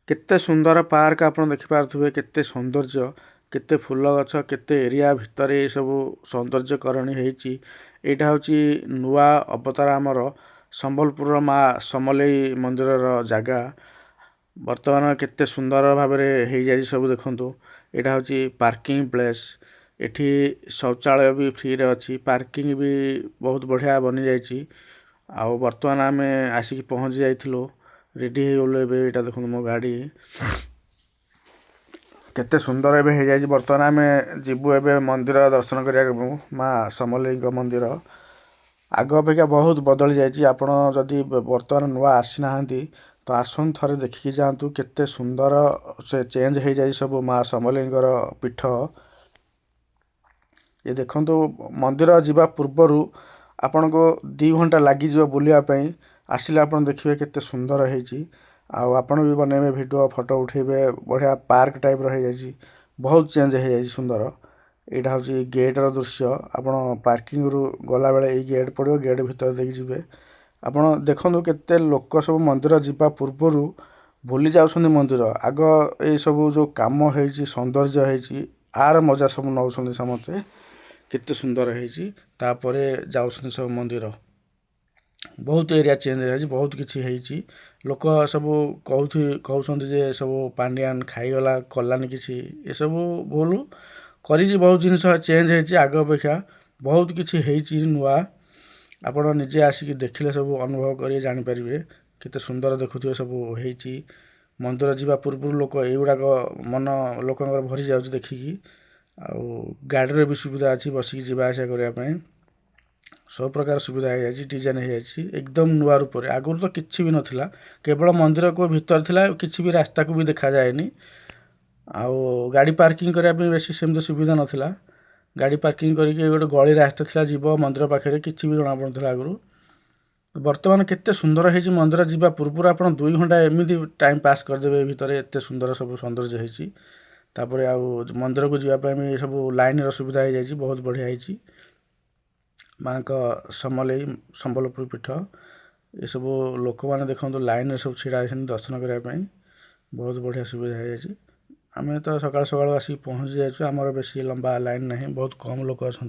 केते सुंदर पार्क आप देखिपे केते सौंदर्य केते फूल गछ केते एरिया भितर ये सब सौंदर्यकरण होईटा हूँ नुआ अवतार आमर संबलपुर माँ समलेई मंदिर जगह वर्तमान केते सुंदर भाव में सब देखु यहाँ हूँ पार्किंग प्लेस एठी शौचालय भी फ्री रे अच्छी पार्किंग भी बहुत बढ़िया बनी जाइए आउ वर्तमान आम आसिक पहुँची जाइलु रेडी हो यहाँ देखो मो गाड़ी केते सुंदर एबे हो जाए बर्तमान आम जीवु एबे मंदिर दर्शन करिया माँ समलेई मंदिर आग अपेक्षा बहुत बदली जाइए आपण जदि बर्तमान नुआ आसी ना तो आसन थे देखिकी जातु केते सुंदर से चेंज हो जाए सब माँ समलेई पीठ ये देखो मंदिर जावा पूर्वर आपण को 2 घंटा लगी बुलायापी आसिले आप देखिए केते सुंदर होती आपण भी बनइबे वीडियो फोटो उठेबे बढ़िया पार्क टाइप रही जाइए बहुत चेंज हो जाए सुंदर यहाँ हूँ गेट रो दृश्य आपण पार्किंग रु गला बेले ये गेट पड़ो गेट भीतर देखिए जी आपण देखो केते लोक सब मंदिर जावा पूर्वर भूली जाऊँ मंदिर आग ये सब जो कम हो सौंदर्य होती आर मजा सब नौ समस्ते केते सुंदर होपर जाऊँ सब मंदिर बहुत एरिया चेंज हो बहुत किसी लोक सब कहते जे सब पांडियान खाईगला कलानी किसी ये सब भूल कर बहुत जिन चेंज होती आग अपेक्षा बहुत किसी नुआ आपण निजे आसिक देखिले सब अनुभव कर जानीपारे केते सुंदर देखुए सब होती मंदिर जावा पूर्व लोक युवाक मन लोक भरी जा देखिकी गाड़ी भी सुविधा अच्छी बसिक जावा आसा करने सब प्रकार सुविधा हो जाए डिजाइन हो जाए एकदम नुआ रूप से आगुरी तो किसी भी नाला केवल मंदिर को भीतर थिला किसी भी रास्ता को भी देखा जाएनी आउ गाड़ी पार्किंग करने बेसी सेमती सुविधा नाला गाड़ी पार्किंग करके गोटे गली रास्ता थिला जीव मंदिर पाखे किसी भी जना पड़ा आगुरी बर्तमान केते सुंदर हो मंदिर जावा पूर्व आप 2 घंटा एमती टाइम पास करदे भितर एत सुंदर सब सौंदर्य होपर आउ मंदिर को जावाई सब लाइन सुविधा हो जाए बहुत बढ़िया होती माँ का समलेई संबलपुर पीठ ये सब लोक मैंने देखो लाइन सब छिड़ा दर्शन करने बहुत बढ़िया सुविधा हो जाए आम तो सकाल सकाल आसिक पहुँची जाइए आमर बेसी लंबा लाइन नहीं बहुत कम लोक अच्छा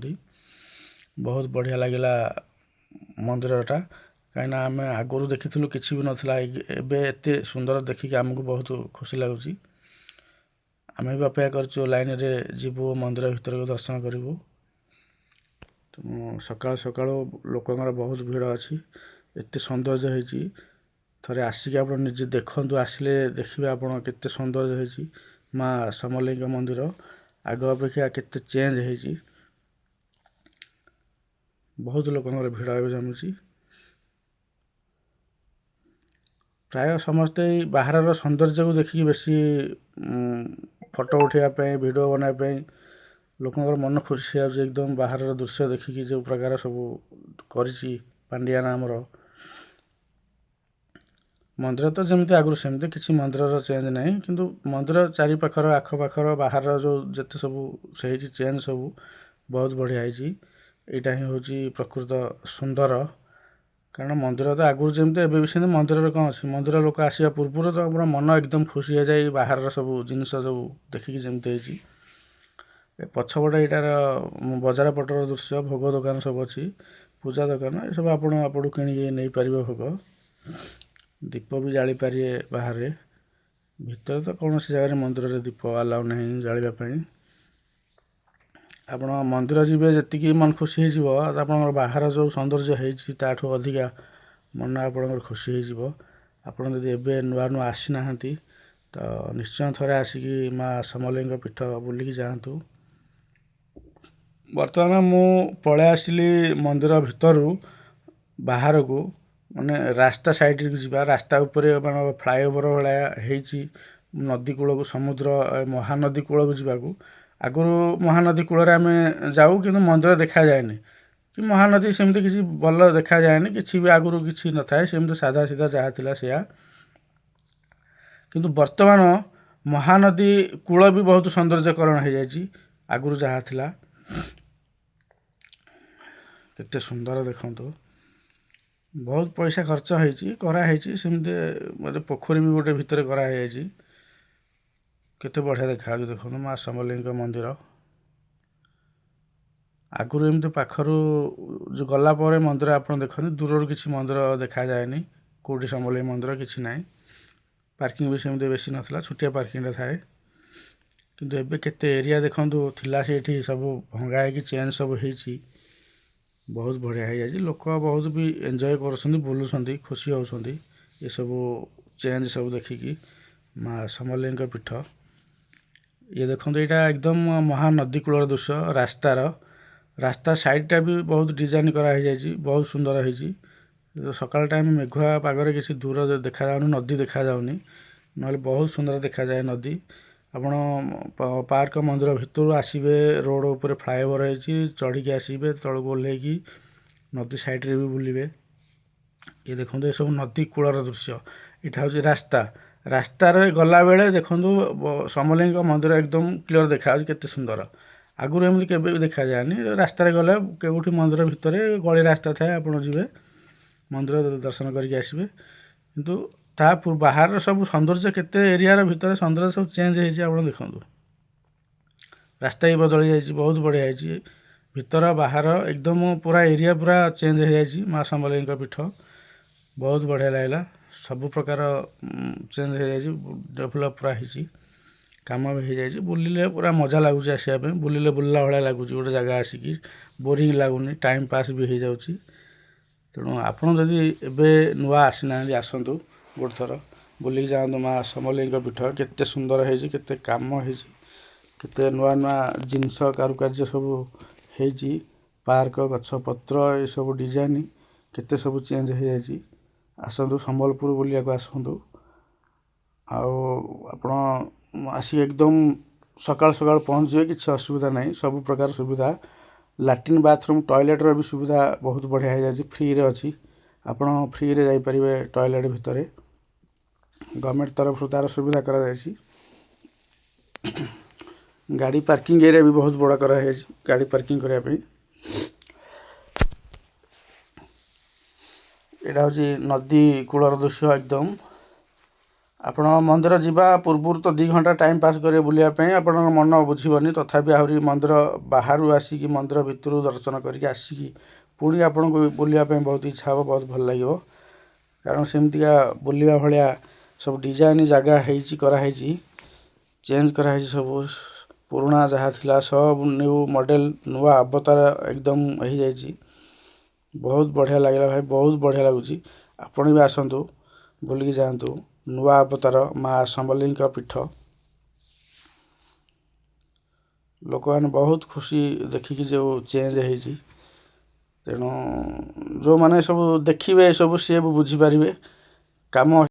बहुत बढ़िया लगला मंदिरटा कहीं आम आगुरी देखी किसी भी नाला एत सुंदर देखिक आमको बहुत खुशी लगुच आम भी अपेक्षा कर लाइन रे जीवु मंदिर भीतर को दर्शन करूँ सकाल सकाल लोकंर बहुत भीड़ अच्छी एत सौंदर्य होती थे आसिक आप निजे देखु आसिले देखिए आपड़ केते सौंदर्य होती माँ समलेई मंदिर आग अपेक्षा केते चेंज होती बहुत लोकंर भीड़ ए जमुची प्राय समस्ते बाहर सौंदर्य को देखिक बेसी फोटो उठाइवाई वीडियो बनाई लोकंर मन खुशी एकदम बाहर दृश्य देखिकी जो प्रकार सब करी पांडियान आमर मंदिर तो जमी आगुरी सेमती किसी मंदिर चेंज नहीं किंतु मंदिर चारिपाखर आखपाखर बाहर जो जिते सब से चेंज सब बहुत बढ़िया यहाँ ही हूँ प्रकृत सुंदर कारण मंदिर तो आगुरी जमी एवं भी मंदिर कौन अच्छी मंदिर लोक आसवा पूर्व तो पूरा मन एकदम खुशी हो जाए बाहर सब जिनस सब देखिकी जमी पछपटे यार बजार पटर दृश्य भोग दुकान सब अच्छी पूजा दुकान ये सब आपड़ किणी नहीं पारे भोग दीप भी जाली पारे बाहर भीतर तो कौन सी जगह मंदिर में दीप अलाउ नहीं जावाई आप मंदिर जी जी मन खुशी हो आप बाहर जो सौंदर्य होठू अधिका मन आप खुशी होदी नुआ नुआ आसी ना तो निश्चय थे आसिकी माँ समलेई पीठ बुलिकी जातु बर्तमान मु पलै आसिली मंदिर भितर बाहर को माने रास्ता साइड जा रास्ता उपरे मान फ्लाईओवर भाया नदी कूल को समुद्र महानदी कूल को जावाक आगुरी महानदी कूल आम जाऊँ कि मंदिर देखा जाए कि महानदी सेमती किसी भल देखा जाए कि भी आगुरी किसी न था सेमती साधा सीधा जहाँ थिला सेया किंतु वर्तमान महानदी कूल भी बहुत सौंदर्यकरण हो जाए आगुरी जहाँ थिला केते सुंदर देखु बहुत पैसा खर्च होती सेमती मतलब पोखरी भी गोटे भितर कराई କେତେ ବଢ଼ିଆ ଦେଖାଯାଉଛି ଦେଖନ୍ତୁ ମା ସମଲେଇଙ୍କ ମନ୍ଦିର। ଆଗରୁ ଏମିତି ପାଖରୁ ଯେଉଁ ଗଲା ପରେ ମନ୍ଦିର ଆପଣ ଦେଖନ୍ତି, ଦୂରରୁ କିଛି ମନ୍ଦିର ଦେଖାଯାଏନି, କେଉଁଠି ସମଲେଇ ମନ୍ଦିର କିଛି ନାହିଁ। ପାର୍କିଂ ବି ସେମିତି ବେଶୀ ନଥିଲା, ଛୋଟିଆ ପାର୍କିଂଟା ଥାଏ। କିନ୍ତୁ ଏବେ କେତେ ଏରିଆ ଦେଖନ୍ତୁ ଥିଲା ସେଇଠି ସବୁ ଭଙ୍ଗା ହେଇକି ଚେଞ୍ଜ ସବୁ ହେଇଛି, ବହୁତ ବଢ଼ିଆ ହେଇଯାଇଛି। ଲୋକ ବହୁତ ବି ଏନ୍ଜୟ କରୁଛନ୍ତି, ବୁଲୁଛନ୍ତି, ଖୁସି ହେଉଛନ୍ତି ଏସବୁ ଚେଞ୍ଜ ସବୁ ଦେଖିକି। ମା ସମଲେଇଙ୍କ ପୀଠ ଇଏ ଦେଖନ୍ତୁ, ଏଇଟା ଏକଦମ ମହାନଦୀ କୂଳର ଦୃଶ୍ୟ। ରାସ୍ତା ସାଇଡ଼୍ଟା ବି ବହୁତ ଡିଜାଇନ୍ କରାହେଇଯାଇଛି, ବହୁତ ସୁନ୍ଦର ହେଇଛି। ସକାଳ ଟାଇମ୍ ମେଘୁଆ ପାଗରେ କିଛି ଦୂର ଦେଖାଯାଉନି, ନଦୀ ଦେଖାଯାଉନି, ନହେଲେ ବହୁତ ସୁନ୍ଦର ଦେଖାଯାଏ ନଦୀ। ଆପଣ ପାର୍କ ମନ୍ଦିର ଭିତରୁ ଆସିବେ, ରୋଡ଼ ଉପରେ ଫ୍ଲାଏଓଭର ହେଇଛି, ଚଢ଼ିକି ଆସିବେ ତଳକୁ ଓହ୍ଲେଇକି ନଦୀ ସାଇଡ଼୍ରେ ବି ବୁଲିବେ। ଇଏ ଦେଖନ୍ତୁ ଏସବୁ ନଦୀ କୂଳର ଦୃଶ୍ୟ। ଏଇଟା ହେଉଛି ରାସ୍ତାରେ ଗଲାବେଳେ ଦେଖନ୍ତୁ ସମଲେଇଙ୍କ ମନ୍ଦିର ଏକଦମ କ୍ଲିଅର ଦେଖାଯାଉଛି, କେତେ ସୁନ୍ଦର। ଆଗରୁ ଏମିତି କେବେ ବି ଦେଖାଯାଏନି। ରାସ୍ତାରେ ଗଲେ କେଉଁଠି ମନ୍ଦିର ଭିତରେ ଗଳି ରାସ୍ତା ଥାଏ, ଆପଣ ଯିବେ ମନ୍ଦିର ଦର୍ଶନ କରିକି ଆସିବେ। କିନ୍ତୁ ତା ବାହାରର ସବୁ ସୌନ୍ଦର୍ଯ୍ୟ, କେତେ ଏରିଆର ଭିତରେ ସୌନ୍ଦର୍ଯ୍ୟ ସବୁ ଚେଞ୍ଜ ହେଇଛି ଆପଣ ଦେଖନ୍ତୁ। ରାସ୍ତା ବି ବଦଳି ଯାଇଛି, ବହୁତ ବଢ଼ିଆ ହେଇଛି। ଭିତର ବାହାର ଏକଦମ ପୁରା ଏରିଆ ପୁରା ଚେଞ୍ଜ ହେଇଯାଇଛି। ମା ସମଲେଇଙ୍କ ପୀଠ ବହୁତ ବଢ଼ିଆ ଲାଗିଲା। ସବୁ ପ୍ରକାର ଚେଞ୍ଜ ହେଇଯାଇଛି, ଡେଭଲପ୍ ପୁରା ହେଇଛି, କାମ ବି ହେଇଯାଇଛି। ବୁଲିଲେ ପୁରା ମଜା ଲାଗୁଛି ଆସିବା ପାଇଁ, ବୁଲିଲା ଭଳିଆ ଲାଗୁଛି ଗୋଟେ ଜାଗା ଆସିକି, ବୋରିଂ ଲାଗୁନି, ଟାଇମ୍ ପାସ୍ ବି ହେଇଯାଉଛି। ତେଣୁ ଆପଣ ଯଦି ଏବେ ନୂଆ ଆସିନାହାନ୍ତି, ଆସନ୍ତୁ ଗୋଟେ ଥର ବୁଲିକି ଯାଆନ୍ତୁ। ମା ସମଲେଇଙ୍କ ପୀଠ କେତେ ସୁନ୍ଦର ହେଇଛି, କେତେ କାମ ହେଇଛି, କେତେ ନୂଆ ନୂଆ ଜିନିଷ କାରୁକାର୍ଯ୍ୟ ସବୁ ହେଇଛି। ପାର୍କ ଗଛପତ୍ର ଏସବୁ ଡିଜାଇନ୍ କେତେ ସବୁ ଚେଞ୍ଜ ହେଇଯାଇଛି। ଆସନ୍ତୁ ସମ୍ବଲପୁର ବୁଲିବାକୁ ଆସନ୍ତୁ। ଆଉ ଆପଣ ଆସିକି ଏକଦମ ସକାଳୁ ପହଞ୍ଚିବେ, କିଛି ଅସୁବିଧା ନାହିଁ, ସବୁ ପ୍ରକାର ସୁବିଧା। ଲାଟ୍ରିନ୍ ବାଥରୁମ୍ ଟଏଲେଟ୍ର ବି ସୁବିଧା ବହୁତ ବଢ଼ିଆ ହେଇଯାଇଛି, ଫ୍ରିରେ ଅଛି। ଆପଣ ଫ୍ରିରେ ଯାଇପାରିବେ ଟଏଲେଟ୍ ଭିତରେ, ଗଭର୍ଣ୍ଣମେଣ୍ଟ ତରଫରୁ ତା'ର ସୁବିଧା କରାଯାଇଛି। ଗାଡ଼ି ପାର୍କିଂ ଏରିଆ ବି ବହୁତ ବଡ଼ କରାଯାଇଛି, ଗାଡ଼ି ପାର୍କିଂ କରିବା ପାଇଁ। ଏଇଟା ହେଉଛି ନଦୀ କୂଳର ଦୃଶ୍ୟ ଏକଦମ। ଆପଣ ମନ୍ଦିର ଯିବା ପୂର୍ବରୁ ତ 2 ଘଣ୍ଟା ଟାଇମ୍ ପାସ୍ କରିବେ ବୁଲିବା ପାଇଁ, ଆପଣଙ୍କ ମନ ବୁଝିବନି। ତଥାପି ଆହୁରି ମନ୍ଦିର ବାହାରୁ ଆସିକି ମନ୍ଦିର ଭିତରୁ ଦର୍ଶନ କରିକି ଆସିକି ପୁଣି ଆପଣଙ୍କୁ ବୁଲିବା ପାଇଁ ବହୁତ ଇଚ୍ଛା ହେବ, ବହୁତ ଭଲ ଲାଗିବ। କାରଣ ସେମିତିକା ବୁଲିବା ଭଳିଆ ସବୁ ଡିଜାଇନ୍ ଜାଗା ହେଇଛି, କରାହେଇଛି, ଚେଞ୍ଜ କରାହେଇଛି। ସବୁ ପୁରୁଣା ଯାହା ଥିଲା ସବୁ ନ୍ୟୁ ମଡ଼େଲ୍, ନୂଆ ଅବତାର ଏକଦମ ହେଇଯାଇଛି। ବହୁତ ବଢ଼ିଆ ଲାଗିଲା ଭାଇ, ବହୁତ ବଢ଼ିଆ ଲାଗୁଛି। ଆପଣ ବି ଆସନ୍ତୁ, ବୁଲିକି ଯାଆନ୍ତୁ। ନୂଆ ଅବତାର ମା ସମଲେଇଙ୍କ ପୀଠ, ଲୋକମାନେ ବହୁତ ଖୁସି ଦେଖିକି ଯେଉଁ ଚେଞ୍ଜ ହେଇଛି। ତେଣୁ ଯେଉଁମାନେ ସବୁ ଦେଖିବେ ଏସବୁ ସିଏ ବି ବୁଝିପାରିବେ କାମ